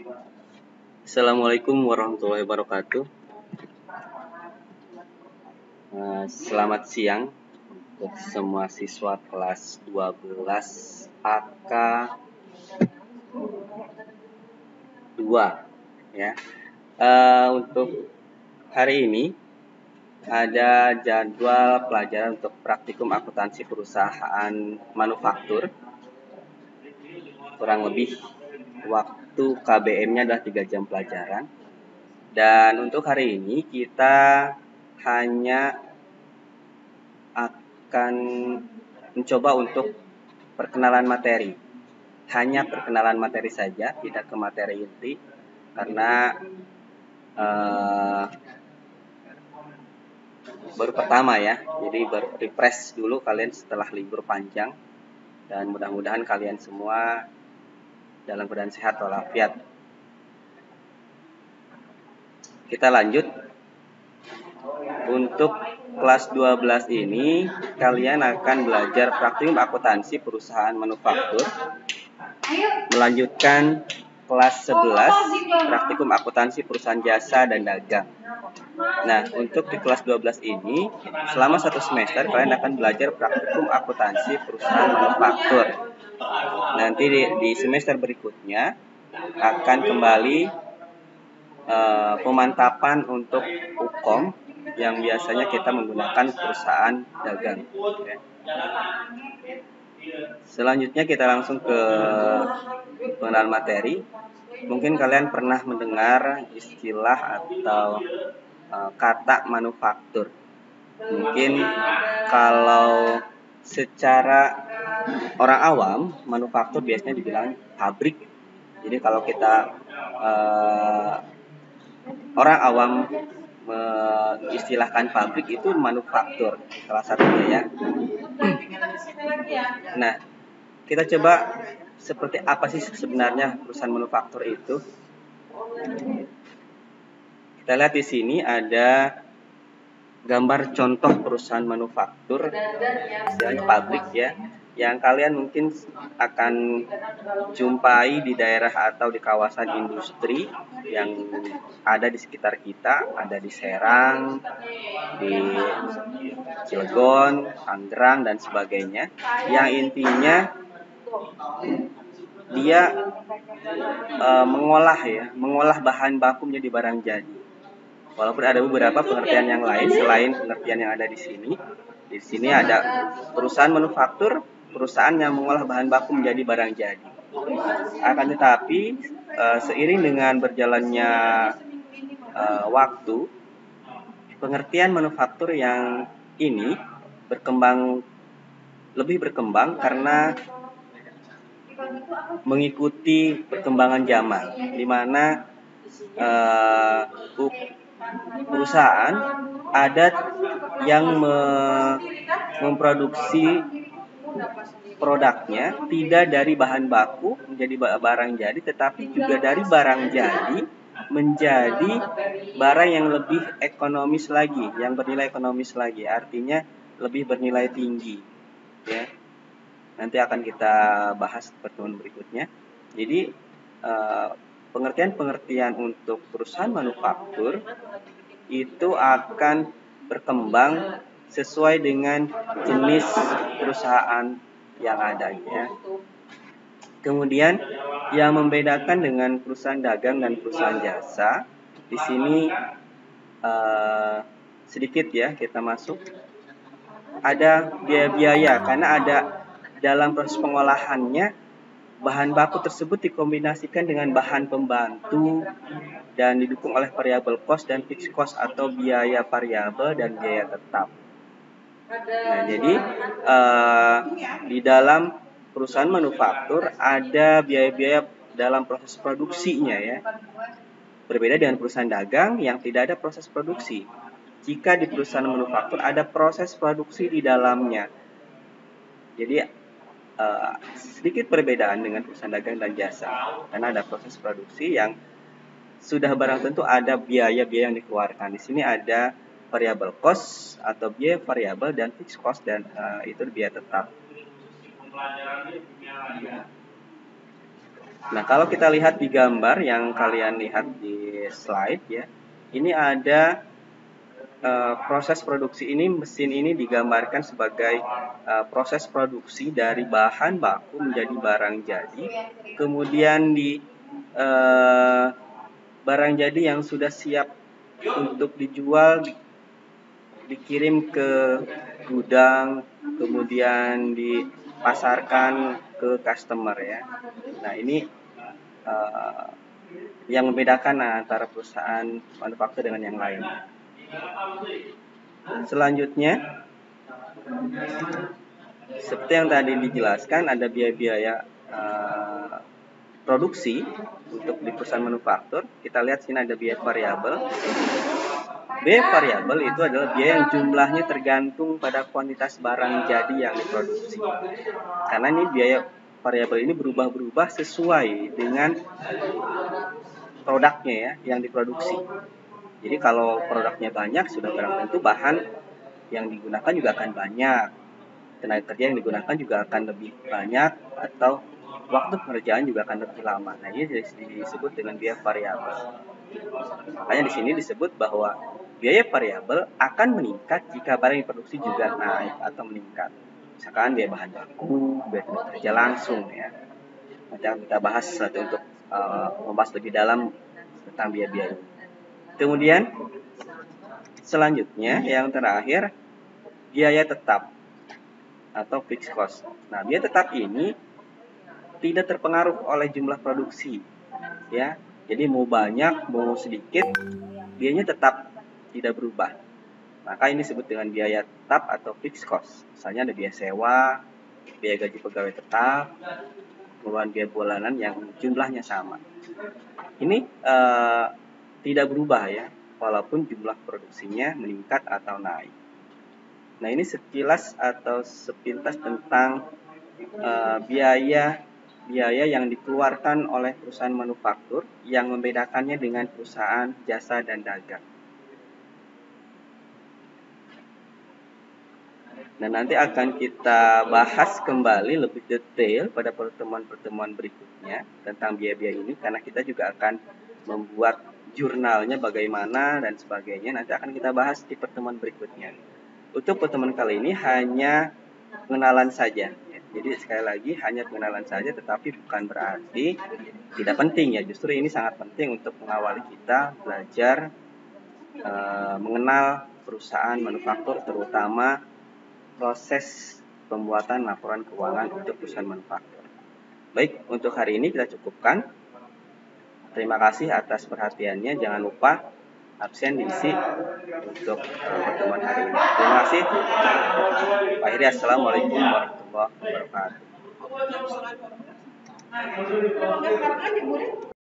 Assalamualaikum warahmatullahi wabarakatuh. Selamat siang untuk semua siswa kelas 12 AK 2 ya. Untuk hari ini ada jadwal pelajaran untuk praktikum akuntansi perusahaan manufaktur. Kurang lebih waktu KBM-nya adalah 3 jam pelajaran. Dan untuk hari ini kita hanya akan mencoba untuk perkenalan materi. Hanya perkenalan materi saja, tidak ke materi inti. Karena baru pertama ya, jadi baru refresh dulu kalian setelah libur panjang. Dan mudah-mudahan kalian semua dalam keadaan sehat walafiat. Kita lanjut. Untuk kelas 12 ini kalian akan belajar praktikum akuntansi perusahaan manufaktur. Melanjutkan kelas 11 praktikum akuntansi perusahaan jasa dan dagang. Nah, untuk di kelas 12 ini selama 1 semester kalian akan belajar praktikum akuntansi perusahaan manufaktur. Nanti di semester berikutnya akan kembali pemantapan untuk UKOM yang biasanya kita menggunakan perusahaan dagang. Selanjutnya kita langsung ke pengenalan materi. Mungkin kalian pernah mendengar istilah atau kata manufaktur. Mungkin kalau secara orang awam, manufaktur biasanya dibilang pabrik. Jadi kalau kita orang awam mengistilahkan pabrik itu manufaktur salah satunya ya. Nah, kita coba seperti apa sih sebenarnya perusahaan manufaktur itu. Kita lihat di sini ada gambar contoh perusahaan manufaktur, istilahnya pabrik ya, yang kalian mungkin akan jumpai di daerah atau di kawasan industri yang ada di sekitar kita, ada di Serang, di Cilegon, Tangerang, dan sebagainya. Yang intinya dia mengolah bahan baku menjadi barang jadi. Walaupun ada beberapa pengertian yang lain selain pengertian yang ada di sini. Di sini ada perusahaan manufaktur, perusahaan yang mengolah bahan baku menjadi barang jadi. Akan tetapi seiring dengan berjalannya waktu, pengertian manufaktur yang ini lebih berkembang karena mengikuti perkembangan zaman, di mana perusahaan ada yang memproduksi produknya tidak dari bahan baku menjadi barang jadi, tetapi juga dari barang jadi menjadi barang yang lebih ekonomis lagi, yang bernilai ekonomis lagi, artinya lebih bernilai tinggi ya. Nanti akan kita bahas pertemuan berikutnya. Jadi pengertian untuk perusahaan manufaktur itu akan berkembang sesuai dengan jenis perusahaan yang ada ya. Kemudian yang membedakan dengan perusahaan dagang dan perusahaan jasa, di sini sedikit ya kita masuk. Ada biaya-biaya karena ada dalam proses pengolahannya bahan baku tersebut dikombinasikan dengan bahan pembantu dan didukung oleh variabel cost dan fixed cost atau biaya variabel dan biaya tetap. Nah, jadi di dalam perusahaan manufaktur ada biaya-biaya dalam proses produksinya ya. Berbeda dengan perusahaan dagang yang tidak ada proses produksi. Jika di perusahaan manufaktur ada proses produksi di dalamnya. Jadi sedikit perbedaan dengan perusahaan dagang dan jasa, karena ada proses produksi yang sudah barang tentu ada biaya-biaya yang dikeluarkan. Di sini ada variable cost atau biaya variabel dan fixed cost, dan itu biaya tetap. Nah, kalau kita lihat di gambar yang kalian lihat di slide ya, ini ada proses produksi ini, mesin ini digambarkan sebagai proses produksi dari bahan baku menjadi barang jadi, kemudian di barang jadi yang sudah siap untuk dijual dikirim ke gudang, kemudian dipasarkan ke customer ya. Nah, ini yang membedakan antara perusahaan manufaktur dengan yang lain. Selanjutnya, seperti yang tadi dijelaskan, ada biaya-biaya produksi untuk di perusahaan manufaktur. Kita lihat sini ada biaya variabel. Biaya variabel itu adalah biaya yang jumlahnya tergantung pada kuantitas barang jadi yang diproduksi. Karena ini biaya variabel ini berubah-berubah sesuai dengan produknya ya yang diproduksi. Jadi kalau produknya banyak, sudah barang tentu bahan yang digunakan juga akan banyak. Tenaga kerja yang digunakan juga akan lebih banyak, atau waktu pengerjaan juga akan lebih lama. Nah, ini disebut dengan biaya variabel. Makanya di sini disebut bahwa biaya variabel akan meningkat jika barang yang diproduksi juga naik atau meningkat. Misalkan biaya bahan baku, biaya tenaga kerja langsung ya. Nanti akan kita bahas untuk membahas lebih dalam tentang biaya-biaya. Kemudian selanjutnya yang terakhir, biaya tetap atau fixed cost. Nah, biaya tetap ini tidak terpengaruh oleh jumlah produksi, ya. Jadi mau banyak, mau sedikit, biayanya tetap tidak berubah. Maka ini disebut dengan biaya tetap atau fixed cost. Misalnya ada biaya sewa, biaya gaji pegawai tetap, kemudian biaya bulanan yang jumlahnya sama. Ini tidak berubah ya, walaupun jumlah produksinya meningkat atau naik. Nah, ini sekilas atau sepintas tentang biaya yang dikeluarkan oleh perusahaan manufaktur yang membedakannya dengan perusahaan jasa dan dagang. Nah, nanti akan kita bahas kembali lebih detail pada pertemuan-pertemuan berikutnya tentang biaya-biaya ini, karena kita juga akan membuat jurnalnya bagaimana dan sebagainya. Nanti akan kita bahas di pertemuan berikutnya. Untuk pertemuan kali ini hanya pengenalan saja. Jadi sekali lagi hanya pengenalan saja, tetapi bukan berarti tidak penting ya. Justru ini sangat penting untuk mengawali kita belajar mengenal perusahaan manufaktur, terutama proses pembuatan laporan keuangan untuk perusahaan manufaktur. Baik, untuk hari ini kita cukupkan. Terima kasih atas perhatiannya. Jangan lupa absen diisi untuk pertemuan hari ini. Terima kasih. Pak Heri, assalamualaikum warahmatullahi wabarakatuh.